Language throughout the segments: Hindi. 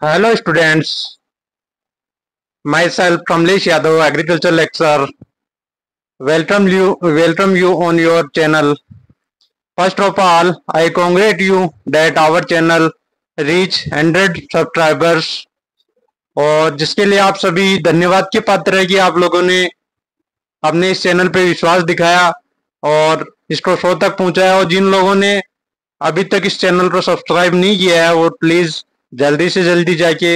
Hello students, myself Kamlesh Yadav, agriculture lecturer. Welcome you on your channel. First of all, I congratulate you that our channel reach 100 subscribers और जिसके लिए आप सभी धन्यवाद के पात्र है कि आप लोगों ने अपने इस चैनल पे विश्वास दिखाया और इसको 100 तक पहुंचाया। और जिन लोगों ने अभी तक इस चैनल को सब्सक्राइब नहीं किया है वो प्लीज जल्दी से जल्दी जाके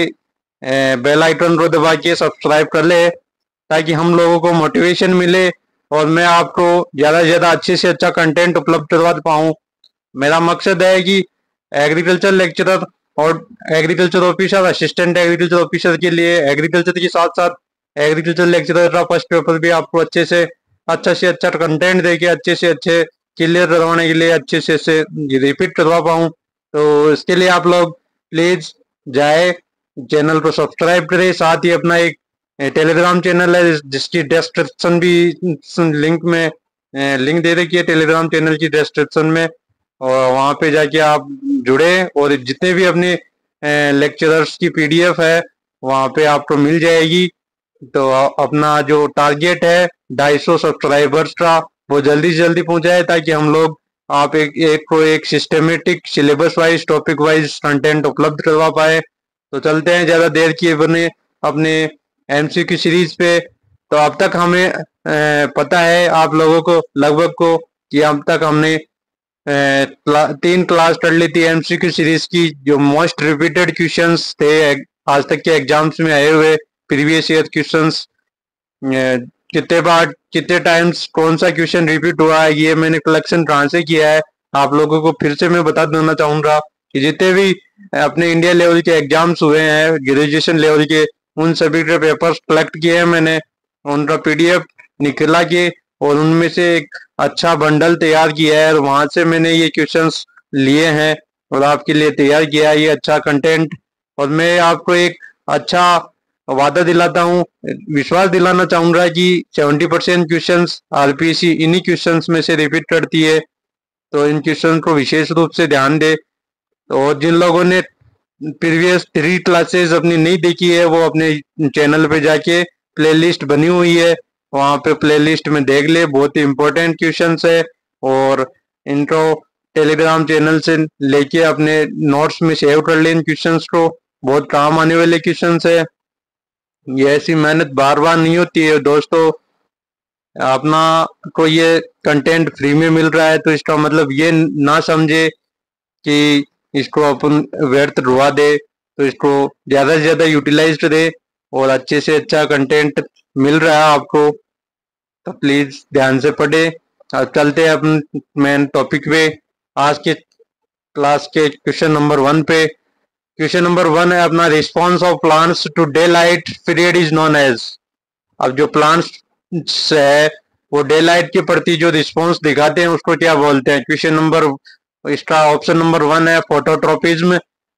बेल आइकन को दबा के सब्सक्राइब कर ले ताकि हम लोगों को मोटिवेशन मिले और मैं आपको ज़्यादा से ज़्यादा अच्छे से अच्छा कंटेंट उपलब्ध करवा पाऊँ। मेरा मकसद है कि एग्रीकल्चर लेक्चरर और agriculture officer, assistant agriculture officer के लिए एग्रीकल्चर के साथ साथ एग्रीकल्चर लेक्चरर का फर्स्ट पेपर भी आपको अच्छे से अच्छा कंटेंट देके अच्छे से अच्छे क्लियर करवाने के लिए अच्छे से रिपीट करवा पाऊँ। तो इसके लिए आप लोग प्लीज जाए चैनल को सब्सक्राइब करें, साथ ही अपना एक टेलीग्राम चैनल है जिसकी डिस्क्रिप्शन भी लिंक दे रखी है टेलीग्राम चैनल की डिस्क्रिप्शन में, और वहाँ पे जाके आप जुड़े और जितने भी अपने लेक्चरर्स की पीडीएफ है वहाँ पे आपको मिल जाएगी। तो अपना जो टारगेट है 250 सब्सक्राइबर्स का वो जल्दी से जल्दी पहुंचाए ताकि हम लोग आप एक systematic syllabus wise topic wise content उपलब्ध करवा पाए। तो चलते हैं ज्यादा देर किए बने अपने एमसीक्यू सीरीज पे। तो अब तक हमें पता है आप लोगों को लगभग को कि अब तक हमने 3 क्लास कर ली थी एमसीक्यू सीरीज की, जो मोस्ट रिपीटेड क्वेश्चंस थे आज तक के एग्जाम्स में आए हुए प्रीवियस ईयर क्वेश्चंस। कितने बार कितने टाइम्स कौन सा क्वेश्चन रिपीट हुआ है ये मैंने कलेक्शन कहाँ से किया है आप लोगों को फिर से मैं बता देना चाहूंगा कि जितने भी अपने इंडिया लेवल के एग्जाम्स हुए हैं ग्रेजुएशन लेवल के उन सभी के पेपर्स कलेक्ट किए हैं मैंने, उनका पीडीएफ निकला के और उनमें से एक अच्छा बंडल तैयार किया है और वहां से मैंने ये क्वेश्चंस लिए हैं और आपके लिए तैयार किया है ये अच्छा कंटेंट। और मैं आपको एक अच्छा वादा दिलाता हूँ, विश्वास दिलाना चाहूंगा कि 70% क्वेश्चंस आरपीसी इन्हीं क्वेश्चंस में से रिपीट करती है। तो इन क्वेश्चन को विशेष रूप से ध्यान दे। और जिन लोगों ने प्रीवियस 3 क्लासेस अपनी नहीं देखी है वो अपने चैनल पे जाके प्लेलिस्ट बनी हुई है वहां पे प्लेलिस्ट में देख ले, बहुत ही इंपॉर्टेंट क्वेश्चंस है और इनको टेलीग्राम चैनल से लेके अपने नोट्स में सेव कर ले इन क्वेश्चंस को, बहुत काम आने वाले क्वेश्चंस है। ये ऐसी मेहनत बार बार नहीं होती है दोस्तों, अपना को ये कंटेंट फ्री में मिल रहा है तो इसका मतलब ये ना समझे कि इसको अपन व्यर्थ रुआ दे। तो इसको ज्यादा से ज्यादा यूटिलाइज करे और अच्छे से अच्छा कंटेंट मिल रहा है आपको तो प्लीज ध्यान से पढ़े। अब चलते हैं अपन मेन टॉपिक पे, आज के क्लास के क्वेश्चन नंबर 1 पे। क्वेश्चन नंबर 1 है अपना response of plants to daylight period is known as. अब जो प्लांट्स है वो डे लाइट के प्रति जो रिस्पॉन्स दिखाते हैं उसको क्या बोलते हैं। क्वेश्चन नंबर इसका ऑप्शन नंबर 1 है फोटोट्रोपिज्म,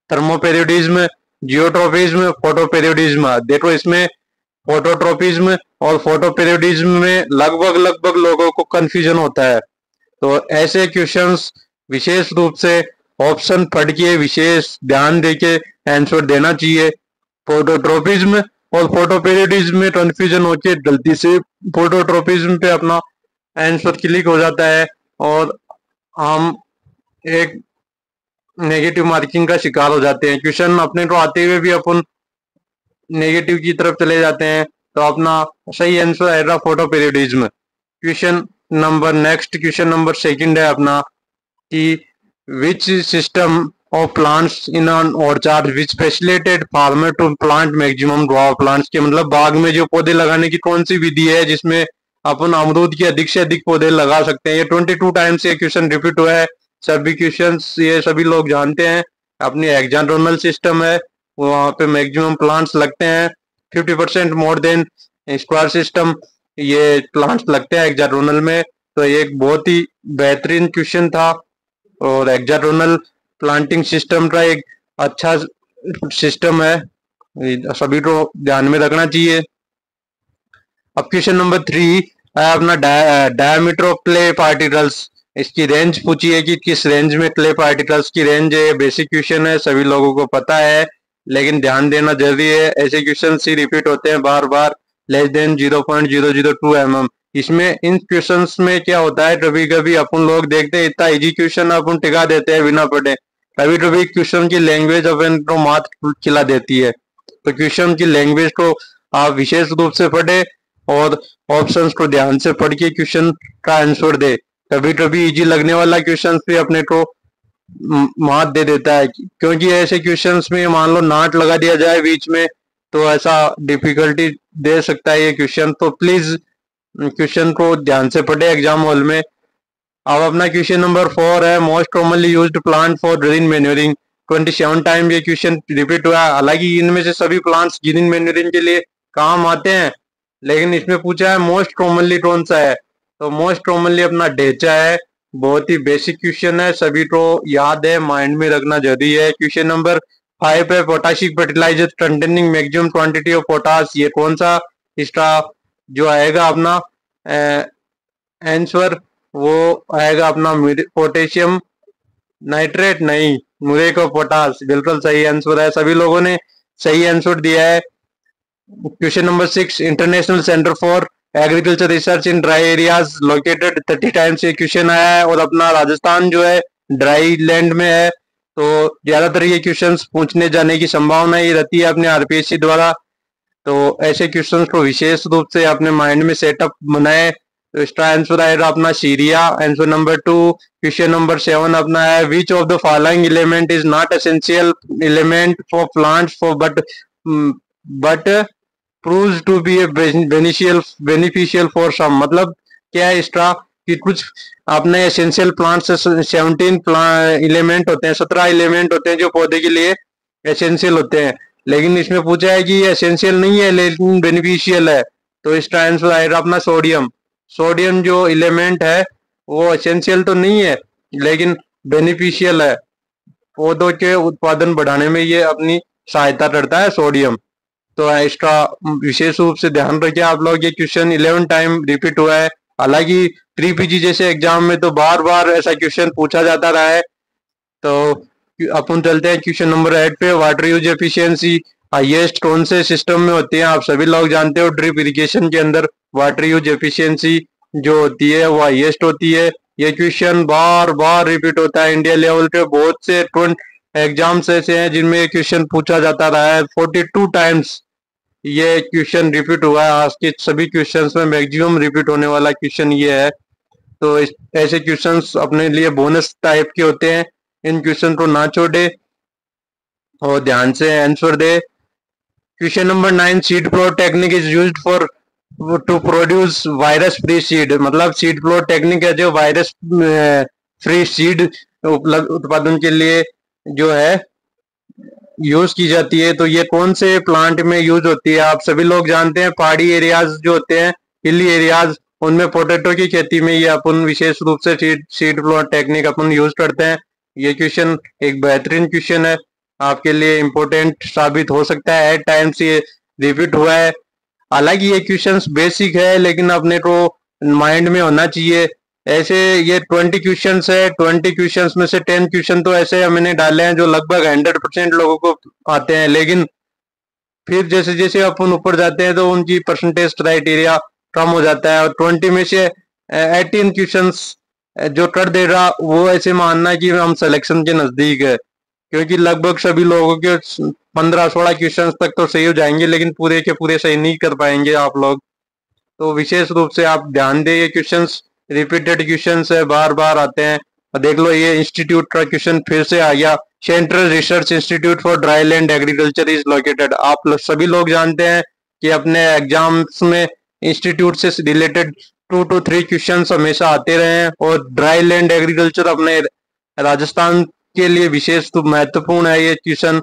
थर्मोपेरियोडिज्म, जियोट्रोपिज्म, फोटोपेरियोडिज्म। देखो इसमें फोटोट्रोपिज्म और फोटोपेरियोडिज्म में लगभग लोगों को कंफ्यूजन होता है। तो ऐसे क्वेश्चंस विशेष रूप से ऑप्शन पढ़ के विशेष ध्यान देके आंसर देना चाहिए। फोटोट्रोपिज्म और फोटोपेरियोडिज्म में कंफ्यूजन होके गलती से फोटोट्रोपिज्म पे अपना आंसर क्लिक हो जाता है और हम एक नेगेटिव मार्किंग का शिकार हो जाते हैं। क्वेश्चन अपने को आते हुए भी अपन नेगेटिव की तरफ चले जाते हैं। तो अपना सही आंसर आएगा फोटोपेरियोडिज्म। क्वेश्चन नंबर 2 है अपना कि which system of plants in an orchard which facilitate farmer to plant maximum draw plants के मतलब बाग में जो पौधे लगाने की कौन सी विधि है जिसमें अपन अमरूद के अधिक से अधिक पौधे लगा सकते हैं। ये 22 टाइम्स ये क्वेश्चन रिपीट हुआ है, सभी क्वेश्चंस ये सभी लोग जानते हैं। अपनी हेक्सागोनल सिस्टम है वहाँ पे मैक्सिमम प्लांट्स लगते हैं, 50% मोर देन स्क्वायर सिस्टम ये प्लांट्स लगते हैं हेक्सागोनल में। तो एक बहुत ही बेहतरीन क्वेश्चन था और हेक्सागोनल प्लांटिंग सिस्टम का एक अच्छा सिस्टम है, सभी को ध्यान में रखना चाहिए। अब क्वेश्चन नंबर 3 है अपना डायमीटर ऑफ क्ले पार्टिकल्स। इसकी रेंज पूछी है कि किस रेंज में क्ले पार्टिकल्स की रेंज है। बेसिक क्वेश्चन है, सभी लोगों को पता है लेकिन ध्यान देना जरूरी है, ऐसे क्वेश्चन ही रिपीट होते हैं बार बार। Less than 0.002 mm। इसमें इन क्वेश्चंस में क्या होता है, कभी कभी अपन लोग देखते हैं इतना इजी क्वेश्चन अपन टिका देते हैं बिना पढ़े। कभी कभी क्वेश्चन की लैंग्वेज अपन को मात खिला देती है, तो क्वेश्चन की लैंग्वेज को आप विशेष रूप से पढ़े और ऑप्शंस को ध्यान से पढ़ के क्वेश्चन का आंसर दे। कभी कभी इजी लगने वाला क्वेश्चन भी अपने को मात दे देता है, क्योंकि ऐसे क्वेश्चंस में मान लो नाट लगा दिया जाए बीच में, तो ऐसा डिफिकल्टी दे सकता है ये क्वेश्चन। तो प्लीज क्वेश्चन को ध्यान से पढ़े एग्जाम हॉल में। अब अपना क्वेश्चन नंबर 4 है, most commonly used plant for green manuring. 27 time ये क्वेश्चन रिपीट हुआ है। हालांकि इनमें से सभी प्लांट्स ग्रीन मैन्योरिंग के लिए काम आते हैं, लेकिन इसमें पूछा है मोस्ट कॉमनली कौन सा है, तो मोस्ट कॉमनली अपना ढेंचा है। बहुत ही बेसिक क्वेश्चन है, सभी को याद है, माइंड में रखना जरूरी है। क्वेश्चन नंबर 5 है, potassic fertilizer containing maximum quantity of potash, ये कौन सा, इसका जो आएगा अपना आंसर वो आएगा अपना पोटेशियम नाइट्रेट, नहीं म्यूरेट ऑफ पोटास, बिल्कुल सही आंसर है। सभी लोगों ने सही आंसर दिया है। Question number 6, international centre for agriculture research in dry areas located. 30 times ये क्वेश्चन आया है, और अपना राजस्थान जो है ड्राई लैंड में है, तो ज्यादातर ये क्वेश्चंस पूछने जाने की संभावना ही रहती है अपने आरपीएससी द्वारा। तो ऐसे क्वेश्चंस को विशेष रूप से अपने माइंड में सेटअप बनाए। तो इसका आंसर आएगा अपना सीरिया, आंसर नंबर 2। क्वेश्चन नंबर 7 अपना है, which of the following element is not essential element for plants for but proves to be a beneficial for some. मतलब क्या है इसका कि कुछ अपने एसेंशियल प्लांट्स 17 एलिमेंट होते हैं, 17 एलिमेंट होते हैं जो पौधे के लिए एसेंशियल होते हैं, लेकिन इसमें पूछा है कि ये एसेंशियल नहीं है लेकिन बेनिफिशियल है। तो इसका आंसर आएगा अपना सोडियम। सोडियम जो एलिमेंट है वो एसेंशियल तो नहीं है लेकिन बेनिफिशियल है, पौधों के उत्पादन बढ़ाने में ये अपनी सहायता करता है सोडियम। तो इसका विशेष रूप से ध्यान रखिए आप लोग। ये क्वेश्चन 11 टाइम रिपीट हुआ है। हालांकि 3PG जैसे एग्जाम में तो बार बार ऐसा क्वेश्चन पूछा जाता रहा है। तो अपन चलते हैं क्वेश्चन नंबर 8 पे, वाटर यूज एफिशिएंसी हाईएस्ट कौन से सिस्टम में होती है। आप सभी लोग जानते हो ड्रिप इरिगेशन के अंदर वाटर यूज एफिशिएंसी जो होती है वो हाईएस्ट होती है। ये क्वेश्चन बार बार रिपीट होता है इंडिया लेवल पे, बहुत से एग्जाम्स ऐसे हैं जिनमें ये क्वेश्चन पूछा जाता रहा है। 42 टाइम्स ये क्वेश्चन रिपीट हुआ है। आज के सभी क्वेश्चंस में मैक्सिमम रिपीट होने वाला क्वेश्चन ये है। तो ऐसे क्वेश्चंस अपने लिए बोनस टाइप के होते हैं, इन क्वेश्चन को ना छोड़े और ध्यान से आंसर दे। Question number 9, seed plot technique is used for to produce virus free seed. मतलब सीड प्लॉट टेक्निक है जो वायरस फ्री सीड उत्पादन के लिए जो है यूज की जाती है। तो ये कौन से प्लांट में यूज होती है, आप सभी लोग जानते हैं पहाड़ी एरियाज जो होते हैं, हिली एरियाज, उनमें पोटैटो की खेती में ये अपन विशेष रूप से सीड प्लॉट टेक्निक अपन यूज करते हैं। ये क्वेश्चन एक बेहतरीन क्वेश्चन है, आपके लिए इम्पोर्टेंट साबित हो सकता है। एट टाइम्स ये रिपीट हुआ है। हालांकि ये क्वेश्चन बेसिक है लेकिन अपने को माइंड में होना चाहिए। ऐसे ये 20 क्वेश्चन है, 20 क्वेश्चन में से 10 क्वेश्चन तो ऐसे मैंने डाले हैं जो लगभग 100% लोगों को आते हैं, लेकिन फिर जैसे जैसे अपन ऊपर जाते हैं तो उनकी परसेंटेज क्राइटेरिया कम हो जाता है। और 20 में से 18 क्वेश्चन जो कर देगा वो ऐसे मानना कि हम सिलेक्शन के नजदीक है, क्योंकि लगभग सभी लोगों के 15-16 क्वेश्चन तक तो सही हो जाएंगे, लेकिन पूरे के पूरे सही नहीं कर पाएंगे आप लोग। तो विशेष रूप से आप ध्यान दें, ये क्वेश्चंस रिपीटेड क्वेश्चंस है, बार बार आते हैं। देख लो ये इंस्टीट्यूट का क्वेश्चन फिर से आ गया, central research institute for dry land agriculture is located. आप सभी लोग जानते हैं कि अपने एग्जाम्स में इंस्टीट्यूट से रिलेटेड 2 to 3 क्वेश्चन हमेशा आते रहे हैं, और ड्राई लैंड एग्रीकल्चर अपने राजस्थान के लिए विशेष महत्वपूर्ण है ये क्वेश्चन।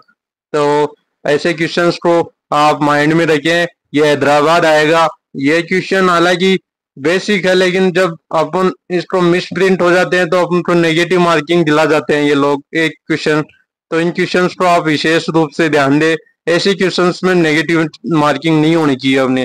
तो ऐसे क्वेश्चंस को आप माइंड में रखें। ये हैदराबाद आएगा। ये क्वेश्चन हालांकि बेसिक है, लेकिन जब अपन इसको मिस प्रिंट हो जाते हैं तो अपन को नेगेटिव मार्किंग दिला जाते हैं ये लोग एक क्वेश्चन। तो इन क्वेश्चंस को आप विशेष रूप से ध्यान दें, ऐसे क्वेश्चंस में नेगेटिव मार्किंग नहीं होनी चाहिए अपने।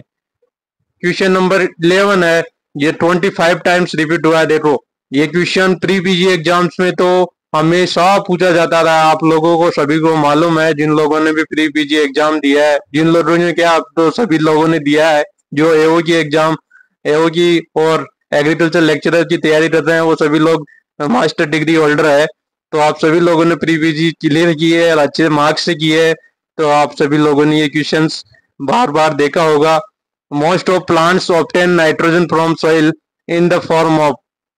क्वेश्चन नंबर 11 है, ये 25 टाइम्स रिपीट हुआ है। देखो ये क्वेश्चन 3PG एग्जाम्स में तो हमेशा पूछा जाता था। आप लोगों को सभी को मालूम है, जिन लोगों ने भी प्री पीजी एग्जाम दिया है, जिन लोगों ने क्या, आप तो सभी लोगों ने दिया है, जो एओ की एग्जाम, एओ की और एग्रीकल्चर लेक्चरर की तैयारी करते हैं, वो सभी लोग मास्टर डिग्री होल्डर है। तो आप सभी लोगों ने प्री पीजी क्लियर की है और अच्छे मार्क्स से की है। तो आप सभी लोगों ने ये क्वेश्चंस बार बार देखा होगा। Most of plants obtain nitrogen from soil in the form of.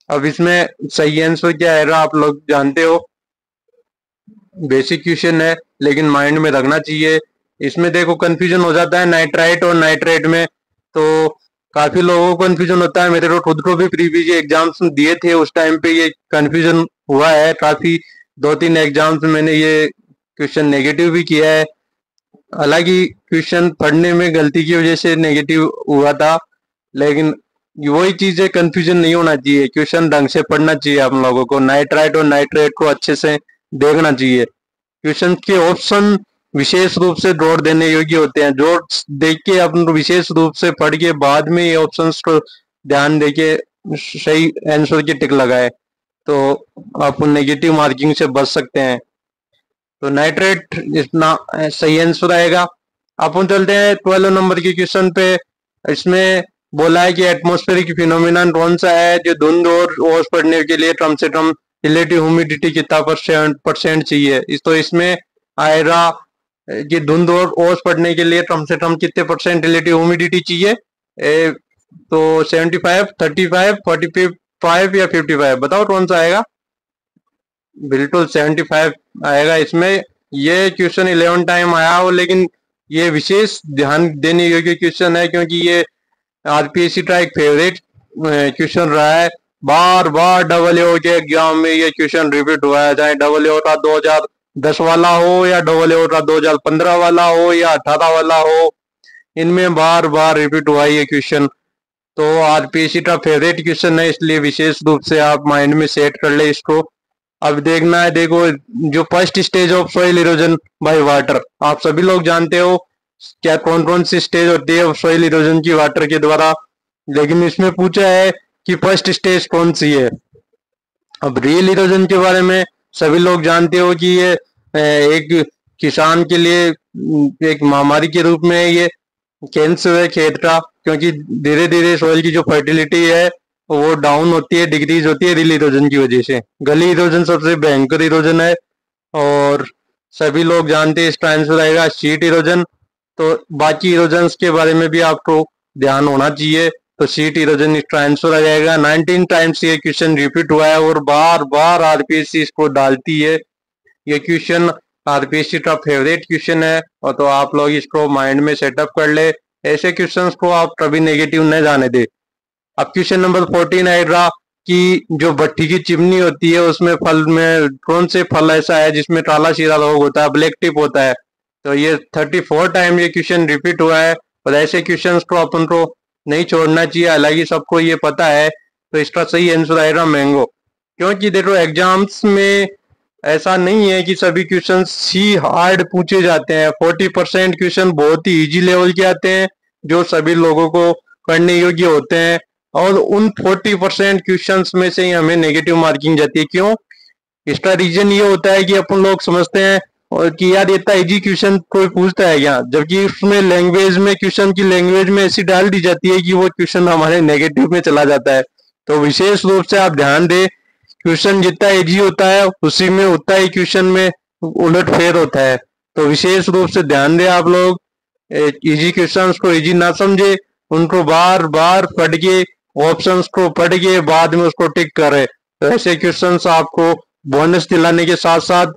अब इसमें सही आंसर क्या है आप लोग जानते हो, बेसिक क्वेश्चन है लेकिन माइंड में रखना चाहिए। इसमें देखो कंफ्यूजन हो जाता है नाइट्राइट और नाइट्रेट में, तो काफी लोगों को कंफ्यूजन होता है। मेरे को खुद को भी प्री पीजी एग्जाम्स दिए थे, उस टाइम पे ये कंफ्यूजन हुआ है काफी। 2-3 एग्जाम्स में मैंने ये क्वेश्चन नेगेटिव भी किया है। हालांकि क्वेश्चन पढ़ने में गलती की वजह से नेगेटिव हुआ था, लेकिन वही चीज है, कंफ्यूजन नहीं होना चाहिए, क्वेश्चन ढंग से पढ़ना चाहिए। आप लोगों को नाइट्राइट और नाइट्रेट को अच्छे से देखना चाहिए। क्वेश्चन के ऑप्शन विशेष रूप से जोड़ देने योग्य होते हैं। जोड़ देख के अपन विशेष रूप से पढ़ के बाद में ये ऑप्शंस को ध्यान देके सही आंसर की टिक लगाए, तो आप नेगेटिव मार्किंग से बच सकते हैं। तो नाइट्रेट इतना सही आंसर आएगा। अपन चलते हैं 12 नंबर के क्वेश्चन पे। इसमें बोला है कि एटमॉस्फेरिक फिनोमिनन कौन सा है जो धुंध और ओस पड़ने के लिए कम से कम रिलेटिव ह्यूमिडिटी कितना % चाहिए। तो इसमें आएगा कि धुंध और ओस पड़ने के लिए कम से कम कितने % रिलेटिव ह्यूमिडिटी चाहिए। तो 75, 35, 45 या 55, बताओ कौन सा आएगा। बिल्कुल 75 आएगा इसमें। ये क्वेश्चन 11 टाइम आया हो, लेकिन ये विशेष ध्यान देने योग्य क्वेश्चन है क्योंकि ये आरपीएससी का एक फेवरेट क्वेश्चन रहा है। बार बार डब्ल्यूओ के एग्जाम में ये क्वेश्चन रिपीट हुआ है, चाहे डब्ल्यूओ का 2010 वाला हो या डब्ल्यूओ का 2015 वाला हो या 18 वाला हो, इनमें बार बार रिपीट हुआ है ये क्वेश्चन। तो आरपीएससी का फेवरेट क्वेश्चन है, इसलिए विशेष रूप से आप माइंड में सेट कर ले इसको। अब देखना है, देखो जो first stage of soil erosion by water, आप सभी लोग जानते हो क्या कौन कौन सी स्टेज होती है सॉइल इरोजन की वाटर के द्वारा, लेकिन इसमें पूछा है कि फर्स्ट स्टेज कौन सी है। अब रियल इरोजन के बारे में सभी लोग जानते हो कि ये एक किसान के लिए एक महामारी के रूप में ये कैंसर है खेत का, क्योंकि धीरे धीरे सॉइल की जो फर्टिलिटी है वो डाउन होती है, डिक्रीज होती है रियल इरोजन की वजह से। गली इरोजन सबसे भयंकर इरोजन है और सभी लोग जानते हैं इसका आंसर आएगा शीट इरोजन। तो बाकी इरोजन के बारे में भी आपको ध्यान होना चाहिए। तो शीट इरोजन इसका आंसर आ जाएगा। 19 टाइम्स ये क्वेश्चन रिपीट हुआ है और बार बार आरपीएससी इसको डालती है। ये क्वेश्चन आरपीएससी का फेवरेट क्वेश्चन है, और तो आप लोग इसको माइंड में सेटअप कर ले। ऐसे क्वेश्चंस को आप कभी नेगेटिव न जाने दे। अब क्वेश्चन नंबर 14 आएगा कि जो भट्टी की चिमनी होती है उसमें फल में कौन से फल ऐसा है जिसमें काला शीरा रोग होता है, ब्लैक टिप होता है। तो ये 34 टाइम ये क्वेश्चन रिपीट हुआ है, और ऐसे क्वेश्चंस को अपन को नहीं छोड़ना चाहिए। हालांकि सबको ये पता है, तो इसका सही आंसर आएगा मैंगो। क्योंकि देखो एग्जाम्स में ऐसा नहीं है कि सभी क्वेश्चन ही हार्ड पूछे जाते हैं। 40% क्वेश्चन बहुत ही इजी लेवल के आते हैं जो सभी लोगों को करने योग्य होते हैं, और उन 40% क्वेश्चंस में से ही हमें नेगेटिव मार्किंग जाती है। क्यों? इसका रीजन ये होता है कि अपन लोग समझते हैं और कि यार इतना इजी क्वेश्चन कोई पूछता है क्या, जबकि उसमें लैंग्वेज में क्वेश्चन की लैंग्वेज में ऐसी डाल दी जाती है कि वो क्वेश्चन हमारे नेगेटिव में चला जाता है। तो विशेष रूप से आप ध्यान दें, क्वेश्चन जितना इजी होता है उसी में उतना ही क्वेश्चन में उलट फेर होता है। तो विशेष रूप से ध्यान दें आप लोग, इजी क्वेश्चंस को इजी ना समझे, उनको बार बार पढ़ के ऑप्शंस को पढ़ के बाद में उसको टिक करें। तो ऐसे क्वेश्चंस आपको बोनस दिलाने के साथ साथ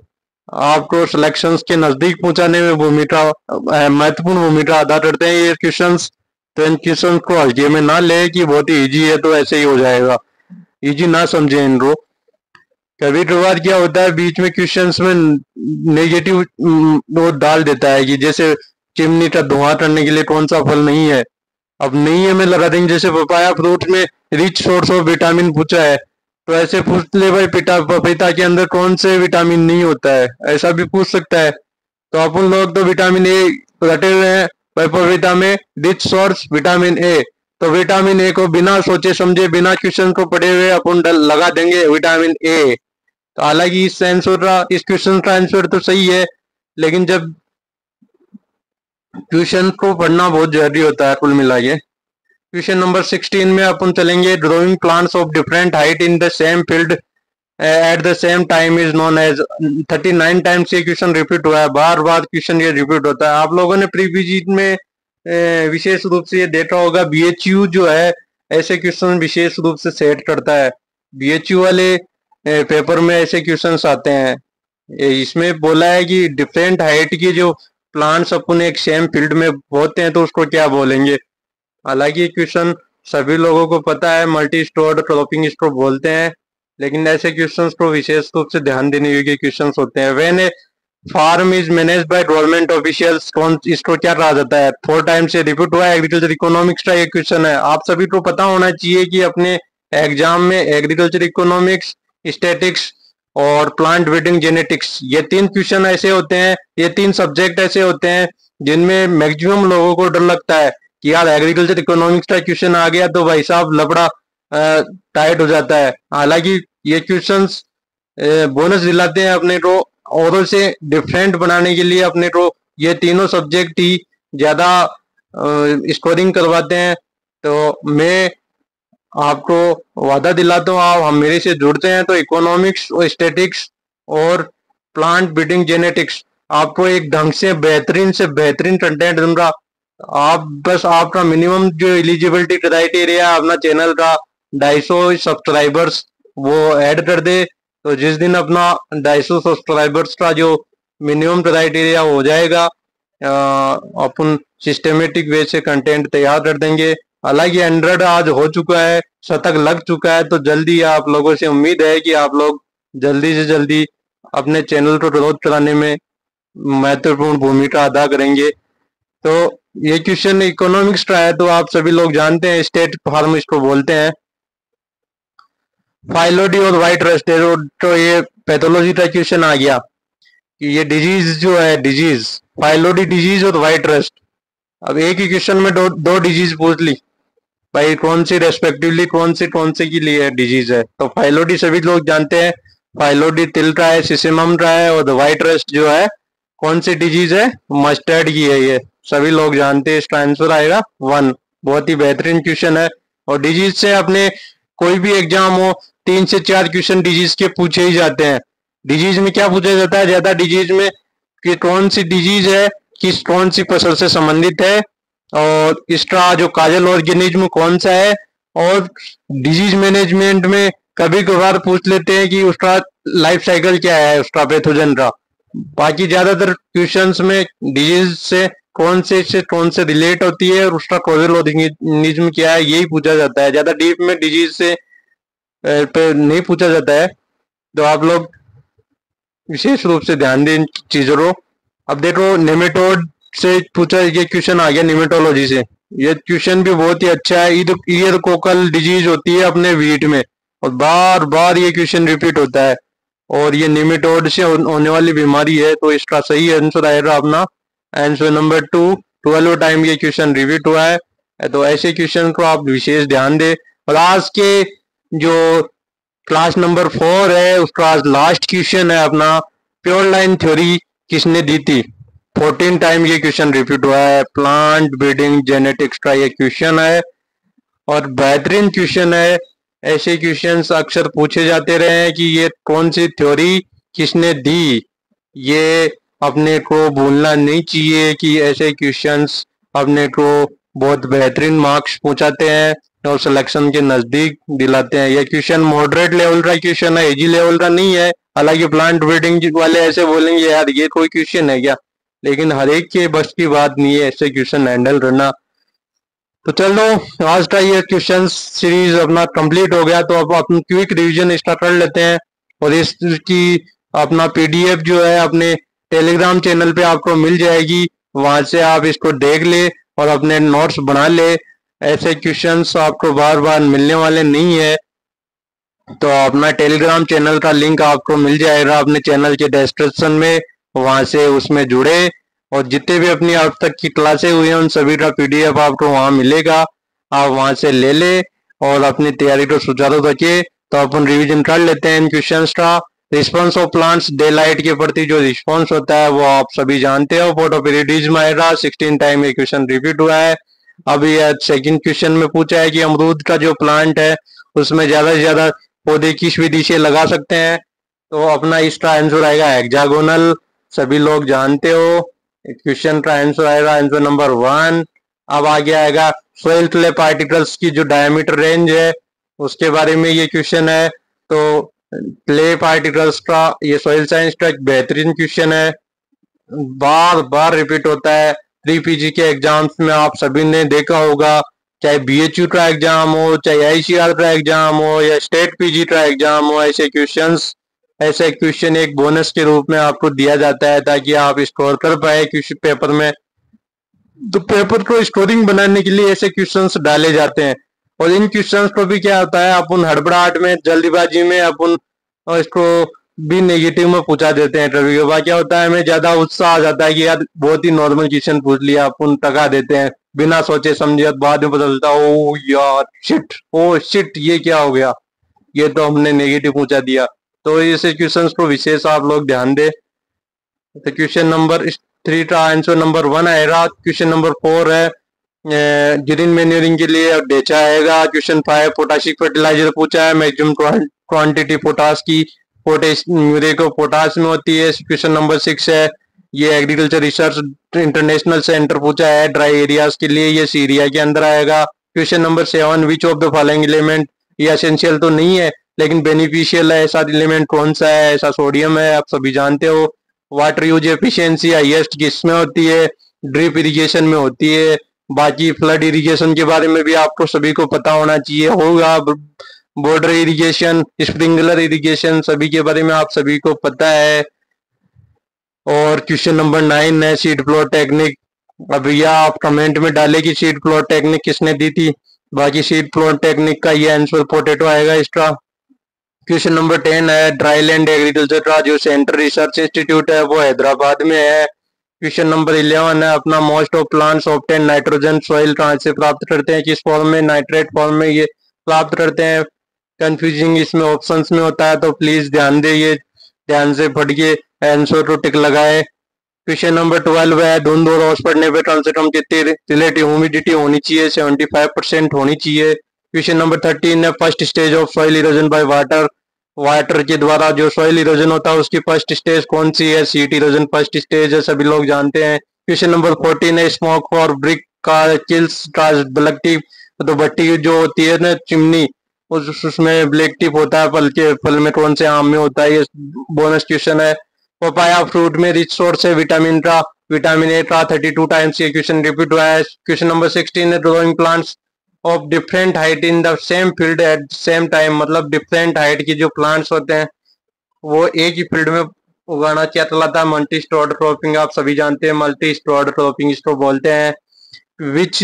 आपको सिलेक्शंस के नजदीक पहुंचाने में महत्वपूर्ण भूमिका अदा करते हैं ये क्वेश्चंस। तो इन क्वेश्चंस को हल्के में ना ले कि बहुत ही इजी है तो ऐसे ही हो जाएगा, इजी ना समझे इनको। कभी कभार क्या होता है बीच में क्वेश्चंस में नेगेटिव वो डाल देता है कि जैसे चिमनी का धुआं करने के लिए कौन सा फल नहीं है। अब नहीं है मैं लगा देंगे, जैसे पपाया फ्रूट में रिच सोर्स ऑफ विटामिन पूछा है, तो ऐसे पूछ ले भाई पपीता के अंदर कौन से विटामिन नहीं होता है, ऐसा भी पूछ सकता है। तो अपन लोग तो विटामिन ए रटे हुए हैं पपीता में, रिच सोर्स विटामिन ए। तो विटामिन ए को बिना सोचे समझे बिना क्वेश्चन को पढ़े हुए अपन लगा देंगे विटामिन ए। तो हालांकि इस क्वेश्चन का आंसर तो सही है, लेकिन जब क्वेश्चन को पढ़ना बहुत जरूरी होता है कुल मिला के। क्वेश्चन नंबर 16 में अपन चलेंगे। Drawing plants of different height in the same field at the same time is known as. 39 times ये क्वेश्चन रिपीट हुआ है, बार बार क्वेश्चन ये रिपीट होता है। आप लोगों ने प्रीविजिट में विशेष रूप से ये देखा होगा, बीएचयू जो है ऐसे क्वेश्चन विशेष रूप से सेट करता है। बीएचयू वाले पेपर में ऐसे क्वेश्चंस आते हैं। इसमें बोला है कि डिफरेंट हाइट के जो प्लांट्स अपन एक सेम फील्ड में होते हैं तो उसको क्या बोलेंगे। हालांकि क्वेश्चन सभी लोगों को पता है, मल्टी स्टोर्ड क्रॉपिंग स्टोर बोलते हैं, लेकिन ऐसे क्वेश्चंस को विशेष रूप से ध्यान देने योग्य क्वेश्चंस होते हैं। When a farm is managed by government officials, कौन इसको क्या कहा जाता है। 4 टाइम से रिपीट हुआ है। एग्रीकल्चर इकोनॉमिक्स का ये क्वेश्चन है। आप सभी को पता होना चाहिए कि अपने एग्जाम में एग्रीकल्चर इकोनॉमिक्स, स्टैटिक्स और प्लांट ब्रीडिंग जेनेटिक्स, ये 3 क्वेश्चन ऐसे होते हैं, ये 3 सब्जेक्ट ऐसे होते हैं जिनमें मैक्सिमम लोगों को डर लगता है कि यार एग्रीकल्चर इकोनॉमिक्स का क्वेश्चन आ गया तो भाई साहब लफड़ा टाइट हो जाता है। हालांकि ये क्वेश्चंस बोनस दिलाते हैं अपने को, औरों से डिफरेंट बनाने के लिए अपने को ये तीनों सब्जेक्ट ही ज्यादा स्कोरिंग करवाते हैं। तो मैं आपको वादा दिलाता हूँ, आप हम मेरे से जुड़ते हैं तो इकोनॉमिक्स और स्टैटिक्स और प्लांट ब्रीडिंग जेनेटिक्स आपको एक ढंग से बेहतरीन कंटेंट दूंगा। आप बस आपका मिनिमम जो एलिजिबिलिटी क्राइटेरिया अपना चैनल का 250 सब्सक्राइबर्स वो ऐड कर दे, तो जिस दिन अपना 250 सब्सक्राइबर्स का जो मिनिमम क्राइटेरिया हो जाएगा, अपन सिस्टमेटिक वे से कंटेंट तैयार कर देंगे। हालांकि 100 आज हो चुका है, शतक लग चुका है, तो जल्दी आप लोगों से उम्मीद है कि आप लोग जल्दी से जल्दी अपने चैनल को ग्रोथ कराने में महत्वपूर्ण भूमिका अदा करेंगे। तो ये क्वेश्चन इकोनॉमिक्स का है, तो आप सभी लोग जानते हैं स्टेट फार्म इसको बोलते हैं। फाइलोडी और व्हाइट रस्ट है, तो ये पैथोलॉजी का क्वेश्चन आ गया कि ये डिजीज जो है, डिजीज फाइलोडी डिजीज और व्हाइट रस्ट। अब एक ही क्वेश्चन में दो डिजीज पूछ ली भाई, कौन सी रेस्पेक्टिवली कौन से की लिए डिजीज है। तो फाइलोडी सभी लोग जानते हैं, फाइलोडी तिल का है, सिसिमम का है, और व्हाइट रस्ट जो है कौन सी डिजीज है, मस्टर्ड की है। ये सभी लोग जानते हैं, इसका आंसर आएगा 1। बहुत ही बेहतरीन क्वेश्चन है। और डिजीज से अपने कोई भी एग्जाम हो 3 से 4 क्वेश्चन डिजीज के पूछे ही जाते हैं। डिजीज में क्या पूछा जाता है ज्यादा, डिजीज में कि कौन सी डिजीज है, कौन सी फसल से संबंधित है, और इसका जो काजल ऑर्गेनिज्म कौन सा है। और डिजीज मैनेजमेंट में कभी कभार पूछ लेते हैं कि उसका लाइफ साइकिल क्या है, उसका पैथोजन का। बाकी ज्यादातर क्वेश्चंस में डिजीज से कौन से रिलेट होती है और उसका कॉजल ऑर्गेनिज्म क्या है, यही पूछा जाता है। ज्यादा डीप में डिजीज से पे नहीं पूछा जाता है। तो आप लोग विशेष रूप से ध्यान दें इन चीजों को। अब देखो नेमेटोड से पूछा, ये क्वेश्चन आ गया निमेटोलॉजी से। ये क्वेश्चन भी बहुत ही अच्छा है। ईयर कोकल डिजीज होती है अपने वीट में, और बार बार ये क्वेश्चन रिपीट होता है, और ये निमेटोड से होने वाली बीमारी है। तो इसका सही आंसर आएगा अपना आंसर नंबर 2। 12 टाइम ये क्वेश्चन रिपीट हुआ है, तो ऐसे क्वेश्चन को आप विशेष ध्यान दें। और आज के जो क्लास नंबर 4 है उसका आज लास्ट क्वेश्चन है अपना, प्योर लाइन थ्योरी किसने दी थी। 14 टाइम ये क्वेश्चन रिपीट हुआ है। प्लांट ब्रीडिंग जेनेटिक्स का ये क्वेश्चन है, और बेहतरीन क्वेश्चन है। ऐसे क्वेश्चंस अक्सर पूछे जाते रहे हैं कि ये कौन सी थ्योरी किसने दी। ये अपने को भूलना नहीं चाहिए कि ऐसे क्वेश्चंस अपने को बहुत बेहतरीन मार्क्स पहुंचाते हैं और सिलेक्शन के नजदीक दिलाते हैं। ये क्वेश्चन मॉडरेट लेवल का क्वेश्चन है, इजी लेवल का नहीं है। हालांकि प्लांट ब्रीडिंग वाले ऐसे बोलेंगे यार ये कोई क्वेश्चन है क्या, लेकिन हर एक के बस की बात नहीं है ऐसे क्वेश्चन हैंडल करना। तो चलो आज का ये क्वेश्चन सीरीज अपना कंप्लीट हो गया, तो अब अपन क्विक रिवीजन स्टार्ट कर लेते हैं। और इसकी अपना पीडीएफ जो है अपने टेलीग्राम चैनल पे आपको मिल जाएगी, वहां से आप इसको देख ले और अपने नोट्स बना ले। ऐसे क्वेश्चंस आपको बार बार मिलने वाले नहीं है। तो अपना टेलीग्राम चैनल का लिंक आपको मिल जाएगा अपने चैनल के डिस्क्रिप्शन में, वहां से उसमें जुड़े, और जितने भी अपनी अब तक की क्लासें हुई हैं उन सभी का पीडीएफ आपको वहां मिलेगा। आप वहां से ले ले और अपनी तैयारी को सुचारू रखिए। तो अपन रिवीजन कर लेते हैं इन क्वेश्चंस का। Response of plants day light के प्रति जो रिस्पॉन्स होता है वो आप सभी जानते हो। फोटोपीरियडिज्म आएगा, 16 टाइम ये क्वेश्चन रिपीट हुआ है। अभी सेकंड क्वेश्चन में पूछा है कि अमरूद का जो प्लांट है उसमें ज्यादा से ज्यादा पौधे किस विधि से लगा सकते हैं, तो अपना इसका आंसर आएगा हेक्सागोनल, सभी लोग जानते हो। क्वेश्चन का आंसर आएगा आंसर नंबर 1। अब आगे आएगा सोइल क्ले पार्टिकल्स की जो डायमीटर रेंज है उसके बारे में ये क्वेश्चन है। तो क्ले पार्टिकल्स का ये सॉइल साइंस का एक बेहतरीन क्वेश्चन है, बार बार रिपीट होता है। 3 PG के एग्जाम्स में आप सभी ने देखा होगा, चाहे BHU का एग्जाम हो, चाहे ICR का एग्जाम हो या स्टेट PG का एग्जाम हो, ऐसे क्वेश्चन एक बोनस के रूप में आपको दिया जाता है ताकि आप स्कोर कर पाए क्वेश्चन पेपर में। तो पेपर को स्कोरिंग बनाने के लिए ऐसे क्वेश्चंस डाले जाते हैं। और इन क्वेश्चंस को भी क्या होता है, अपन हड़बड़ाहट में जल्दीबाजी में अपन इसको भी नेगेटिव में पूछा देते हैं। इंटरव्यू के बाद क्या होता है, हमें ज्यादा उत्साह आ जाता है कि यार बहुत ही नॉर्मल क्वेश्चन पूछ लिया, अपन टका देते हैं बिना सोचे समझे। बाद में पता चलता है ओ यार शिट, ओ शिट ये क्या हो गया, ये तो हमने नेगेटिव पूछा दिया। तो ऐसे क्वेश्चंस को विशेष आप लोग ध्यान दे। तो क्वेश्चन नंबर 3 का आंसर नंबर 1 आएगा। क्वेश्चन नंबर 4 है ग्रीन मैन्योरिंग के लिए डेचा आएगा। क्वेश्चन 5 पोटाशिक फर्टिलाइजर पूछा है, मैक्सिमम क्वांटिटी पोटाश की पोटेश यूरिया को पोटाश में होती है। क्वेश्चन नंबर 6 है, ये एग्रीकल्चर रिसर्च इंटरनेशनल सेंटर पूछा है ड्राई एरियाज के लिए, ये सीरिया के अंदर आएगा। Question number 7 which of the following element, ये एसेंशियल तो नहीं है लेकिन बेनिफिशियल है, ऐसा एलिमेंट कौन सा है, ऐसा सोडियम है, आप सभी जानते हो। वाटर यूज एफिशिएंसी हाईएस्ट किसमें होती है, ड्रिप इरिगेशन में होती है। बाकी फ्लड इरिगेशन के बारे में भी आपको सभी को पता होना चाहिए होगा, बॉर्डर इरिगेशन, स्प्रिंकलर इरिगेशन, सभी के बारे में आप सभी को पता है। और क्वेश्चन नंबर 9 है सीड प्लॉट टेक्निक। अब यह आप कमेंट में डाले कि सीड प्लॉट टेक्निक किसने दी थी। बाकी सीड प्लॉट टेक्निक का ये आंसर पोटैटो आएगा इसका। क्वेश्चन नंबर 10 है ड्राईलैंड एग्रीकल्चर का जो सेंटर रिसर्च इंस्टीट्यूट है वो हैदराबाद में है। क्वेश्चन नंबर 11 है अपना most of plants obtain nitrogen soil कहाँ से प्राप्त करते हैं, किस फॉर्म में, नाइट्रेट फॉर्म में ये प्राप्त करते हैं। कंफ्यूजिंग इसमें ऑप्शंस में होता है तो प्लीज ध्यान दे, ये ध्यान से पढ़ के आंसर को टिक लगाए। क्वेश्चन नंबर 12 है धुंध और ओस पड़ने पे कम से कम कितनी रिलेटिव ह्यूमिडिटी होनी चाहिए, 75% होनी चाहिए। क्वेश्चन नंबर 13 है first stage of soil erosion by water, water के द्वारा जो सॉइल इरोजन होता है उसकी फर्स्ट स्टेज कौन सी है, सीट इरोजन फर्स्ट स्टेज है, सभी लोग जानते हैं। क्वेश्चन नंबर 14 है स्मोक फॉर ब्रिक का चिल्स का ब्लैक टिप, तो भट्टी जो होती है ना चिमनी, उसमें ब्लैक टिप होता है, फल में कौन से आम में होता है, ये बोनस क्वेश्चन है। पपाया फ्रूट में रिच सोर्स है विटामिन का, विटामिन ए का 32 टाइम्स ये क्वेश्चन रिपीट हुआ है। क्वेश्चन नंबर 16 है growing plants of different height in the same field eight same time, मतलब डिफरेंट हाइट के जो प्लांट्स होते हैं वो एक ही फील्ड में उगाना कहलाता है मल्टी स्टोर्ड क्रॉपिंग, आप सभी जानते हैं मल्टी स्टोर्ड क्रॉपिंग इसको बोलते हैं। Which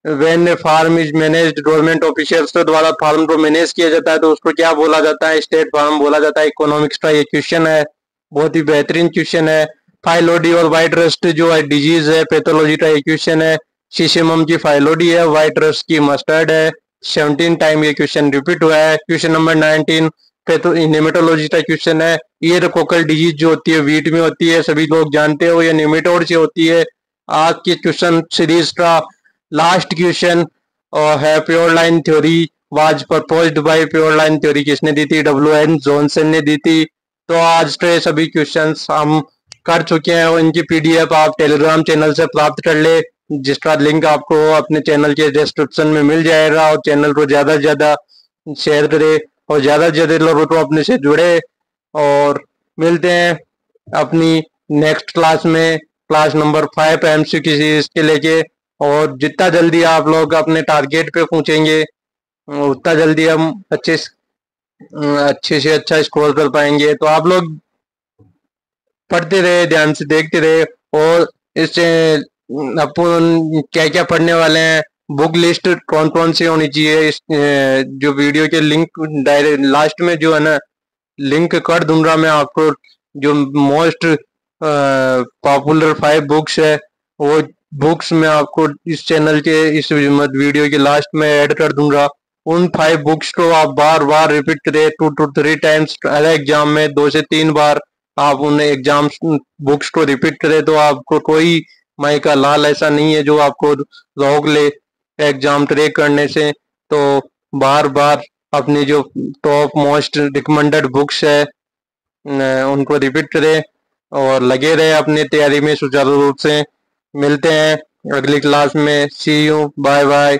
when farm is managed government officials के द्वारा फार्म को मैनेज किया जाता है तो उसको क्या बोला जाता है, स्टेट फार्म बोला जाता है। इकोनॉमिक्स का ये क्वेश्चन है, बहुत ही बेहतरीन क्वेश्चन है। फाइलोडी और व्हाइट रस्ट जो है डिजीज है, पैथोलॉजी का ये क्वेश्चन है। सीसेमम की फाइलोडी है, व्हाइट रस्ट की मस्टर्ड है। 17 टाइम ये क्वेश्चन रिपीट हुआ है। क्वेश्चन नंबर 19 नेमेटोलॉजी का क्वेश्चन है। ईयर कोकल डिजीज जो होती है वीट में होती है, सभी लोग जानते हो, ये नेमेटोड से होती है। आज की क्वेश्चन सीरीज का लास्ट क्वेश्चन है pure line theory was proposed by pure line theory किसने दी थी, WN जॉनसन ने दी थी। तो आज के सभी क्वेश्चंस हम कर चुके हैं और इनकी PDF आप टेलीग्राम चैनल से प्राप्त कर ले, जिसका लिंक आपको अपने चैनल के डिस्क्रिप्शन में मिल जाएगा। और चैनल को ज्यादा से ज्यादा शेयर करे और ज्यादा से ज्यादा लोगों को अपने से जुड़े। और मिलते हैं अपनी नेक्स्ट क्लास में, क्लास नंबर 5 MCQ सीरीज के लेके। और जितना जल्दी आप लोग अपने टारगेट पे पहुंचेंगे उतना जल्दी हम अच्छे से अच्छा स्कोर कर पाएंगे। तो आप लोग पढ़ते रहे, ध्यान से देखते रहे। और इससे अपन क्या क्या पढ़ने वाले हैं, बुक लिस्ट कौन कौन सी होनी चाहिए, इस जो वीडियो के लिंक डायरेक्ट लास्ट में जो है ना लिंक कर दूंगा मैं आपको। जो मोस्ट पॉपुलर 5 बुक्स है वो बुक्स मैं आपको इस चैनल के इस वीडियो के लास्ट में ऐड कर दूंगा। उन 5 बुक्स को आप बार बार रिपीट करें 2 to 3 टाइम्स हर एग्जाम में, 2 से 3 बार आप उन एग्जाम बुक्स को रिपीट करें तो आपको कोई माई का लाल ऐसा नहीं है जो आपको रोक ले एग्जाम क्रैक करने से। तो बार बार अपनी जो टॉप मोस्ट रिकमेंडेड बुक्स है उनको रिपीट करें और लगे रहे अपनी तैयारी में सुचारू रूप से। मिलते हैं अगली क्लास में। सी यू, बाय बाय।